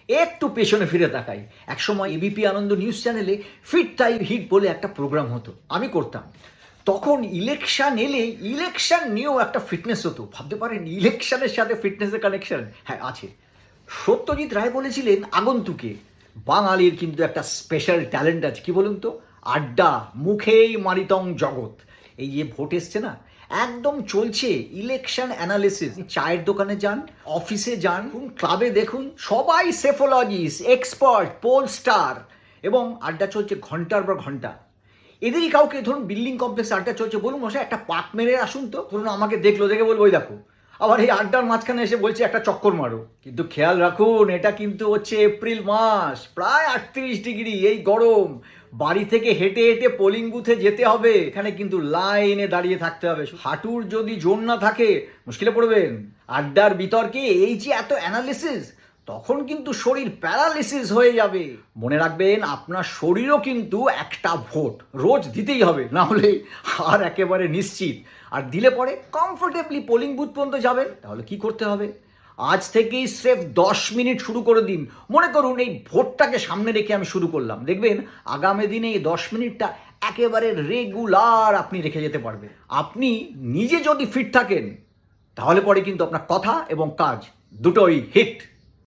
একটু পেছনে ফিরে তাকাই। একসময় এবিপি আনন্দ নিউজ চ্যানেলে ফিট টাইম হিট বলে একটা প্রোগ্রাম হতো, আমি করতাম। তখন ইলেকশন এলে ইলেকশন নিয়েও একটা ফিটনেস হতো। ভাবতে পারেন ইলেকশনের সাথে ফিটনেসের কানেকশন? হ্যাঁ, আছে। সত্যজিৎ রায় বলেছিলেন আগন্তুকে, বাঙালির কিন্তু একটা স্পেশাল ট্যালেন্ট আছে, কি বলুন তো, আড্ডা, মুখেই মারিতং জগৎ। এই যে ভোট এসছে না, একদম চলছে ইলেকশন অ্যানালিসিস। চায়ের দোকানে যান, অফিসে যান, ক্লাবে দেখুন, সবাই সেফোলজিস্ট, এক্সপার্ট, পোল স্টার, এবং আড্ডা চলছে ঘন্টার পর ঘন্টা। এদেরই কাউকে ধরুন বিল্ডিং কমপ্লেক্সে আড্ডা চলছে, বলুন মশাই একটা পাক মেরে আসুন তো, ধরুন আমাকে দেখলো, দেখে বলবো ওই দেখো, আবার এই আড্ডার মাঝখানে এসে বলছে একটা চক্কর মারো। কিন্তু খেয়াল রাখুন, এটা কিন্তু হচ্ছে এপ্রিল মাস, প্রায় 38 ডিগ্রি, এই গরম, বাড়ি থেকে হেঁটে হেঁটে পোলিং বুথে যেতে হবে, এখানে কিন্তু লাইনে দাঁড়িয়ে থাকতে হবে। হাঁটুর যদি জোর না থাকে মুশকিলে পড়বেন। আড্ডার বিতর্কে এই যে এত অ্যানালিসিস, তখন কিন্তু শরীর প্যারালিসিস হয়ে যাবে। মনে রাখবেন, আপনার শরীরও কিন্তু একটা ভোট রোজ দিতেই হবে, না হলে আর একেবারে নিশ্চিত। আর দিলে পরে কমফোর্টেবলি পোলিং বুথ পর্যন্ত যাবেন। তাহলে কি করতে হবে? আজ থেকেই স্রেফ 10 মিনিট শুরু করে দিন। মনে করুন এই ভোটটাকে সামনে রেখে আমি শুরু করলাম, দেখবেন আগামী দিনে এই 10 মিনিটটা একেবারে রেগুলার আপনি রেখে যেতে পারবেন। আপনি নিজে যদি ফিট থাকেন, তাহলে পরে কিন্তু আপনার কথা এবং কাজ দুটোই হিট।